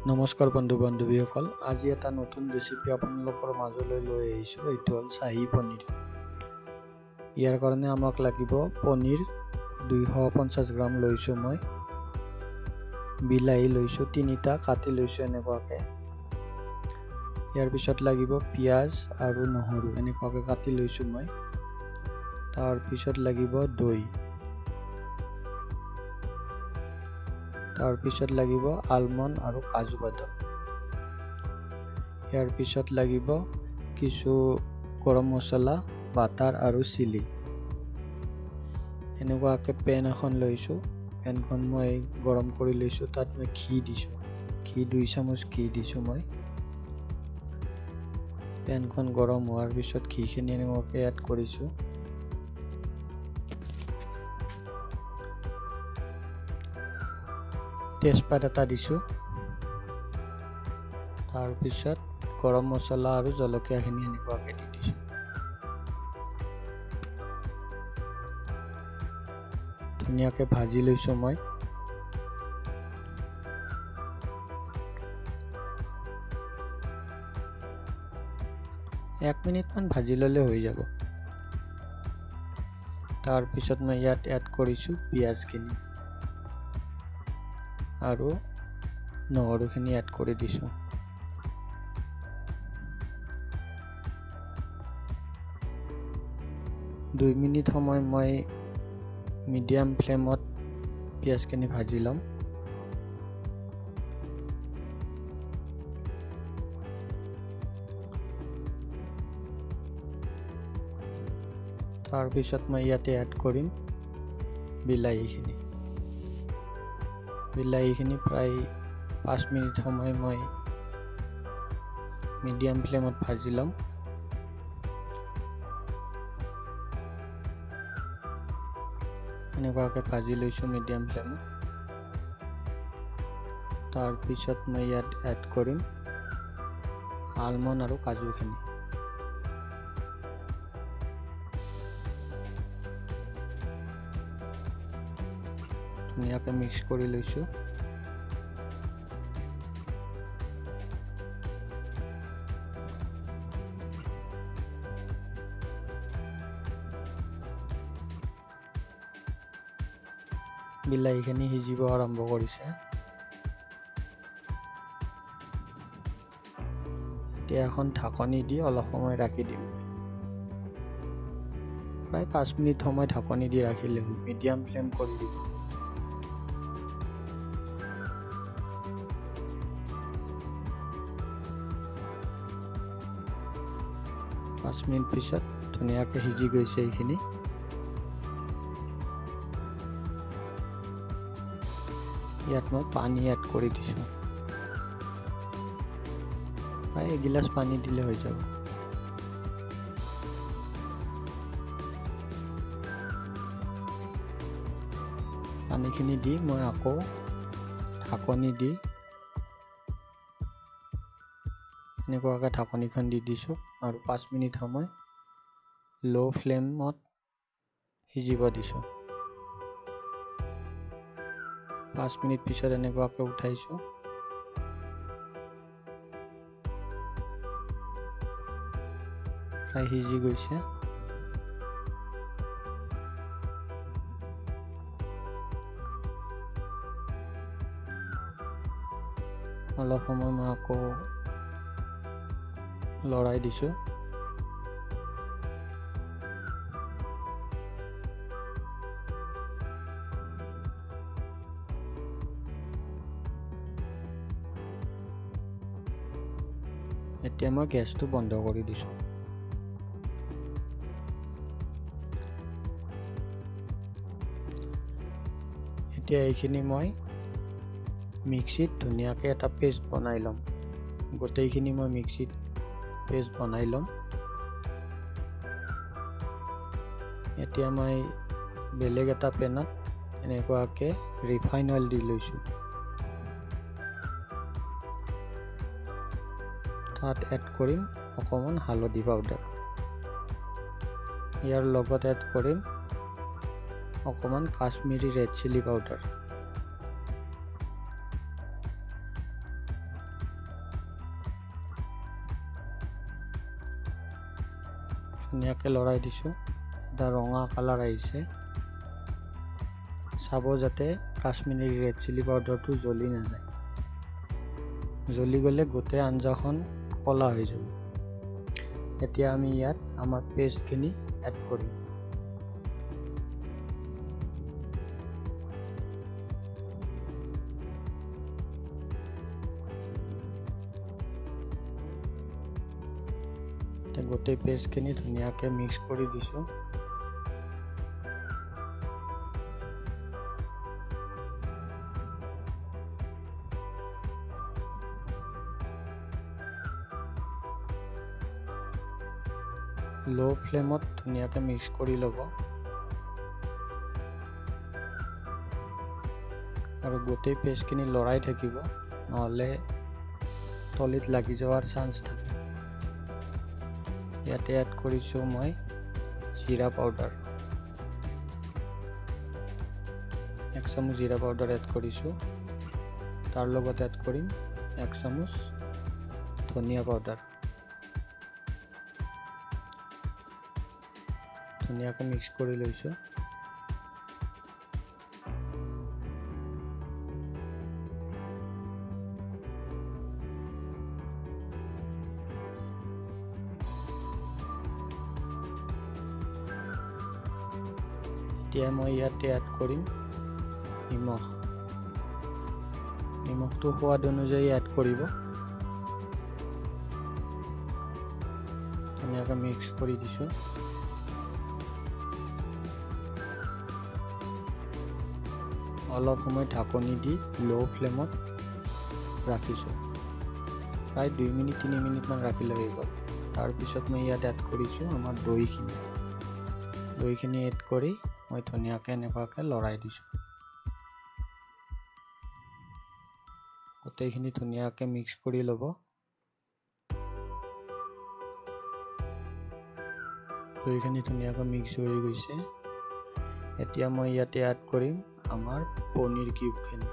নমস্কাৰ বন্ধু বান্ধৱীসকল, আজি এটা নতুন ৰেচিপি আপোনালোকৰ মাজলৈ লৈ আহিছোঁ। এইটো হ'ল চাহী পনীৰ। ইয়াৰ কাৰণে আমাক লাগিব পনীৰ 250 গ্ৰাম লৈছোঁ মই, বিলাহী লৈছোঁ 3টা কাটি লৈছোঁ এনেকুৱাকৈ। ইয়াৰ পিছত লাগিব পিঁয়াজ আৰু নহৰু এনেকুৱাকৈ কাটি লৈছোঁ মই। তাৰপিছত লাগিব দৈ, তাৰপিছত লাগিব আলমণ্ড আৰু কাজু বাদাম। ইয়াৰ পিছত লাগিব কিছু গৰম মছলা, বাটাৰ আৰু চিলি। এনেকুৱাকৈ পেন এখন লৈছোঁ, পেনখন মই গৰম কৰি লৈছোঁ। তাত মই ঘি দিছোঁ, 2 চামুচ ঘি দিছোঁ মই। পেনখন গৰম হোৱাৰ পিছত ঘিখিনি এনেকুৱাকৈ এড কৰিছোঁ। তেজপাত এটা দিছোঁ, তাৰপিছত গৰম মছলা আৰু জলকীয়াখিনি এনেকুৱাকৈ দি দিছোঁ। ধুনীয়াকৈ ভাজি লৈছোঁ মই। এক মিনিটমান ভাজি ল'লে হৈ যাব। তাৰপিছত মই ইয়াত এড কৰিছোঁ পিঁয়াজখিনি আৰু নহৰুখিনি এড কৰি দিছোঁ। দুই মিনিট সময় মই মিডিয়াম ফ্লেমত পিঁয়াজখিনি ভাজি ল'ম। তাৰপিছত মই ইয়াতে এড কৰিম বিলাহীখিনি। বিলাহীখিনি প্ৰায় 5 মিনিট সময় মই মিডিয়াম ফ্লেমত ভাজি ল'ম। এনেকুৱাকৈ ভাজি লৈছোঁ মিডিয়াম ফ্লেমত। তাৰপিছত মই ইয়াত এড কৰিম আলমণ্ড আৰু কাজুখিনি। ধুনীয়াকৈ মিক্স কৰি লৈছোঁ। বিলাহীখিনি সিজিব আৰম্ভ কৰিছে। এতিয়া এখন ঢাকনি দি অলপ সময় ৰাখি দিম। প্ৰায় 5 মিনিট সময় ঢাকনি দি ৰাখিলে হ'ল। মিডিয়াম ফ্লেম কৰি দিব। পাঁচ মিনিট পিছত ধুনীয়াকৈ সিজি গৈছে এইখিনি। ইয়াত মই পানী এড কৰি দিছোঁ। প্ৰায় এগিলাচ পানী দিলে হৈ যাব। পানীখিনি দি মই আকৌ ঢাকনি দি এনেকুৱাকৈ ঢাকনিখন দি দিছোঁ আৰু 5 মিনিট সময় ল' ফ্লেমত সিজিব দিছোঁ। 5 মিনিট পিছত এনেকুৱাকৈ উঠাইছোঁ। প্ৰায় সিজি গৈছে। অলপ সময় মই আকৌ লৰাই দিছোঁ। এতিয়া মই গেছটো বন্ধ কৰি দিছোঁ। এতিয়া এইখিনি মই মিক্সিত ধুনীয়াকৈ এটা পেষ্ট বনাই ল'ম। গোটেইখিনি মই মিক্সিত পেষ্ট বনাই ল'ম। এতিয়া মই বেলেগ এটা পেনত এনেকুৱাকৈ ৰিফাইন অইল দি লৈছোঁ। তাত এড কৰিম অকণমান হালধি পাউডাৰ। ইয়াৰ লগত এড কৰিম অকণমান কাশ্মীৰী ৰেড চিলি পাউডাৰ। ধুনীয়াকৈ লৰাই দিছোঁ। এটা ৰঙা কালাৰ আহিছে। চাব যাতে কাশ্মীৰী ৰেড চিলি পাউডাৰটো জ্বলি নাযায়। জ্বলি গ'লে গোটেই আঞ্জাখন ক'লা হৈ যাব। এতিয়া আমি ইয়াত আমাৰ পেষ্টখিনি এড কৰিম। গোটেই পেষ্টখিনি ধুনীয়াকৈ মিক্স কৰি দিছোঁ। লো ফ্লেমত ধুনীয়াকৈ মিক্স কৰি ল'ব আৰু গোটেই পেষ্টখিনি লৰাই থাকিব, নহ'লে তলিত লাগি যোৱাৰ চান্স থাকে। ইয়াতে এড কৰিছোঁ মই জিৰা পাউডাৰ, 1 চামুচ জিৰা পাউডাৰ এড কৰিছোঁ। তাৰ লগত এড কৰিম 1 চামুচ ধনিয়া পাউডাৰ। ধুনীয়াকৈ মিক্স কৰি লৈছোঁ। এতিয়া মই ইয়াতে এড কৰিম নিমখ। নিমখটো সোৱাদ অনুযায়ী এড কৰিব। ধুনীয়াকৈ মিক্স কৰি দিছোঁ। অলপ সময় ঢাকনি দি লো ফ্লেমত ৰাখিছোঁ। প্ৰায় 2 মিনিট 3 মিনিটমান ৰাখিলে হৈ গ'ল। তাৰপিছত মই ইয়াত এড কৰিছোঁ আমাৰ দৈখিনি। দৈখিনি এড কৰি মই ধুনীয়াকৈ এনেকুৱাকৈ লৰাই দিছোঁ। গোটেইখিনি ধুনীয়াকৈ মিক্স কৰি ল'ব। দৈখিনি ধুনীয়াকৈ মিক্স হৈ গৈছে। এতিয়া মই ইয়াতে এড কৰিম আমাৰ পনীৰ কিউবখিনি।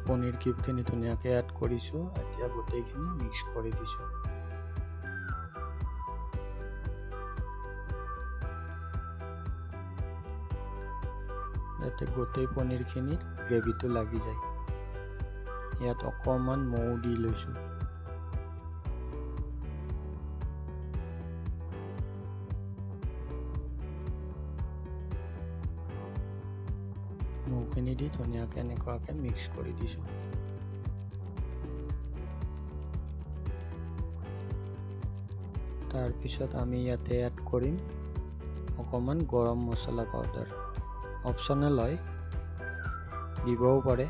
পনীৰ কিউবখিনি ধুনীয়াকৈ এড কৰিছোঁ। এতিয়া গোটেইখিনি মিক্স কৰি দিছোঁ। যাতে গোটেই পনীৰখিনিত গ্ৰেভিটো লাগি যায়। ইয়াত অকণমান মৌ দি লৈছোঁ। মৌখিনি দি ধুনীয়াকৈ এনেকুৱাকৈ মিক্স কৰি দিছোঁ। তাৰপিছত আমি ইয়াতে এড কৰিম অকণমান গৰম মছলা পাউডাৰ। অপশ্যনেল হয়, দিবও পাৰে।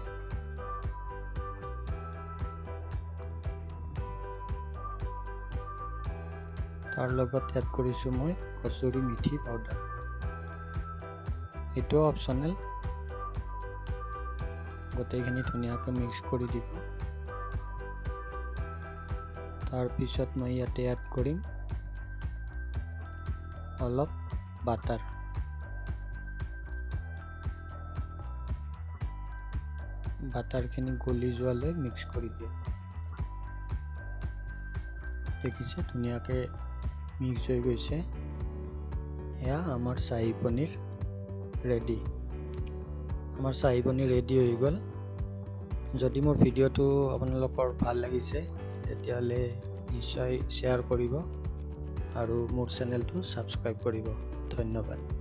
তাৰ লগত এড কৰিছোঁ মই কচুৰি মেথি পাউডাৰ। এইটোও অপশ্যনেল। গোটেইখিনি ধুনীয়াকৈ মিক্স কৰি দিব। তাৰপিছত মই ইয়াতে এড কৰিম অলপ বাটাৰ। বাটাৰখিনি গলি যোৱালৈ মিক্স কৰি দিয়ে। দেখিছে ধুনীয়াকৈ মিক্স হৈ গৈছে। এয়া আমাৰ শাহী পনীৰ ৰেডি। আমাৰ শাহী পনীৰ ৰেডি হৈ গ'ল। যদি মোৰ ভিডিঅ'টো আপোনালোকৰ ভাল লাগিছে তেতিয়াহ'লে নিশ্চয় শ্বেয়াৰ কৰিব আৰু মোৰ চেনেলটো ছাবস্ক্ৰাইব কৰিব। ধন্যবাদ।